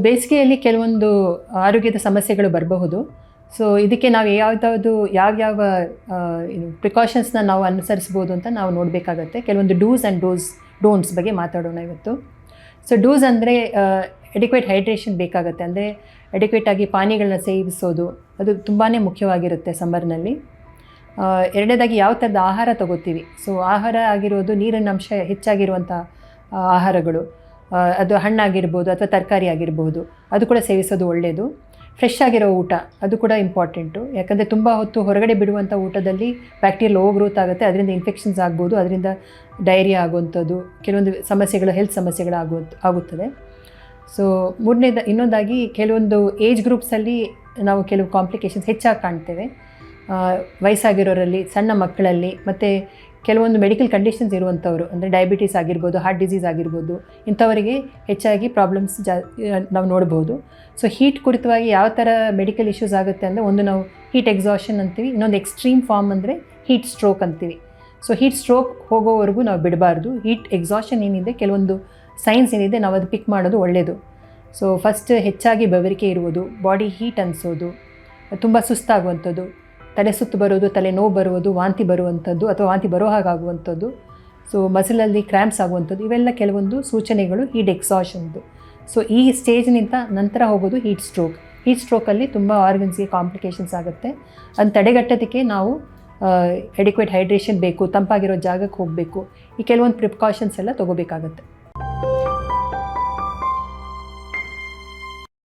ಬೇಸಿಗೆಯಲ್ಲಿ ಕೆಲವೊಂದು ಆರೋಗ್ಯದ ಸಮಸ್ಯೆಗಳು ಬರಬಹುದು. ಸೊ ಇದಕ್ಕೆ ನಾವು ಯಾವ್ಯಾವ ಪ್ರಿಕಾಷನ್ಸ್ನ ನಾವು ಅನುಸರಿಸ್ಬೋದು ಅಂತ ನಾವು ನೋಡಬೇಕಾಗತ್ತೆ. ಕೆಲವೊಂದು ಡೂಸ್ ಆ್ಯಂಡ್ ಡೋಂಟ್ಸ್ ಬಗ್ಗೆ ಮಾತಾಡೋಣ ಇವತ್ತು. ಸೊ ಡೂಸ್ ಅಂದರೆ ಎಡಿಕ್ವೇಟ್ ಹೈಡ್ರೇಷನ್ ಬೇಕಾಗುತ್ತೆ, ಅಂದರೆ ಎಡಿಕ್ವೇಟಾಗಿ ಪಾನೀಯಗಳನ್ನ ಸೇವಿಸೋದು ಅದು ತುಂಬಾ ಮುಖ್ಯವಾಗಿರುತ್ತೆ ಸಮ್ಮರ್ನಲ್ಲಿ. ಎರಡನೇದಾಗಿ ಯಾವ ಥರದ ಆಹಾರ ತಗೋತೀವಿ. ಸೊ ಆಹಾರ ಆಗಿರೋದು ನೀರಿನ ಅಂಶ ಹೆಚ್ಚಾಗಿರುವಂಥ ಆಹಾರಗಳು, ಅದು ಹಣ್ಣಾಗಿರ್ಬೋದು ಅಥವಾ ತರಕಾರಿ ಆಗಿರ್ಬೋದು, ಅದು ಕೂಡ ಸೇವಿಸೋದು ಒಳ್ಳೆಯದು. ಫ್ರೆಶ್ ಆಗಿರೋ ಊಟ ಅದು ಕೂಡ ಇಂಪಾರ್ಟೆಂಟು, ಯಾಕಂದರೆ ತುಂಬ ಹೊತ್ತು ಹೊರಗಡೆ ಬಿಡುವಂಥ ಊಟದಲ್ಲಿ ಬ್ಯಾಕ್ಟೀರಿಯಲ್ ಓವರ್ ಗ್ರೋತ್ ಆಗುತ್ತೆ, ಅದರಿಂದ ಇನ್ಫೆಕ್ಷನ್ಸ್ ಆಗ್ಬೋದು, ಅದರಿಂದ ಡೈರಿಯಾ ಆಗುವಂಥದ್ದು, ಕೆಲವೊಂದು ಸಮಸ್ಯೆಗಳು ಹೆಲ್ತ್ ಸಮಸ್ಯೆಗಳು ಆಗುತ್ತದೆ. ಸೊ ಇನ್ನೊಂದಾಗಿ ಕೆಲವೊಂದು ಏಜ್ ಗ್ರೂಪ್ಸಲ್ಲಿ ನಾವು ಕೆಲವು ಕಾಂಪ್ಲಿಕೇಶನ್ಸ್ ಹೆಚ್ಚಾಗಿ ಕಾಣ್ತೇವೆ. ವಯಸ್ಸಾಗಿರೋರಲ್ಲಿ, ಸಣ್ಣ ಮಕ್ಕಳಲ್ಲಿ, ಮತ್ತು ಕೆಲವೊಂದು ಮೆಡಿಕಲ್ ಕಂಡೀಷನ್ಸ್ ಇರುವಂಥವ್ರು, ಅಂದರೆ ಡಯಾಬಿಟೀಸ್ ಆಗಿರ್ಬೋದು, ಹಾರ್ಟ್ ಡಿಸೀಸ್ ಆಗಿರ್ಬೋದು, ಇಂಥವರಿಗೆ ಹೆಚ್ಚಾಗಿ ಪ್ರಾಬ್ಲಮ್ಸ್ ನಾವು ನೋಡ್ಬೋದು. ಸೊ ಹೀಟ್ ಕುರಿತವಾಗಿ ಯಾವ ಥರ ಮೆಡಿಕಲ್ ಇಶ್ಯೂಸ್ ಆಗುತ್ತೆ ಅಂದರೆ, ಒಂದು ನಾವು ಹೀಟ್ ಎಕ್ಸಾಷನ್ ಅಂತೀವಿ, ಇನ್ನೊಂದು ಎಕ್ಸ್ಟ್ರೀಮ್ ಫಾರ್ಮ್ ಅಂದರೆ ಹೀಟ್ ಸ್ಟ್ರೋಕ್ ಅಂತೀವಿ. ಸೊ ಹೀಟ್ ಸ್ಟ್ರೋಕ್ ಹೋಗೋವರೆಗೂ ನಾವು ಬಿಡಬಾರ್ದು. ಹೀಟ್ ಎಕ್ಸಾಷನ್ ಏನಿದೆ, ಕೆಲವೊಂದು ಸೈನ್ಸ್ ಏನಿದೆ, ನಾವು ಅದು ಪಿಕ್ ಮಾಡೋದು ಒಳ್ಳೆಯದು. ಸೊ ಫಸ್ಟ್ ಹೆಚ್ಚಾಗಿ ಬೆವರಿಕೆ ಇರುವುದು, ಬಾಡಿ ಹೀಟ್ ಅನಿಸೋದು, ತುಂಬ ಸುಸ್ತಾಗುವಂಥದ್ದು, ತಲೆ ಸುತ್ತು ಬರೋದು, ತಲೆ ನೋವು ಬರುವುದು, ವಾಂತಿ ಬರುವಂಥದ್ದು ಅಥವಾ ವಾಂತಿ ಬರೋ ಹಾಗಾಗುವಂಥದ್ದು, ಸೊ ಮಸಲಲ್ಲಿ ಕ್ರ್ಯಾಂಪ್ಸ್ ಆಗುವಂಥದ್ದು, ಇವೆಲ್ಲ ಕೆಲವೊಂದು ಸೂಚನೆಗಳು ಹೀಟ್ ಎಕ್ಸಾಷನ್ದು. ಸೊ ಈ ಸ್ಟೇಜ್ನಿಂದ ನಂತರ ಹೋಗೋದು ಹೀಟ್ ಸ್ಟ್ರೋಕ್. ಹೀಟ್ ಸ್ಟ್ರೋಕಲ್ಲಿ ತುಂಬ ಆರ್ಗನ್ಸ್ಗೆ ಕಾಂಪ್ಲಿಕೇಶನ್ಸ್ ಆಗುತ್ತೆ. ಅದನ್ನು ತಡೆಗಟ್ಟೋದಕ್ಕೆ ನಾವು ಎಡಿಕ್ವೇಟ್ ಹೈಡ್ರೇಷನ್ ಬೇಕು, ತಂಪಾಗಿರೋ ಜಾಗಕ್ಕೆ ಹೋಗಬೇಕು, ಈ ಕೆಲವೊಂದು ಪ್ರಿಕಾಷನ್ಸ್ ಎಲ್ಲ ತೊಗೋಬೇಕಾಗತ್ತೆ.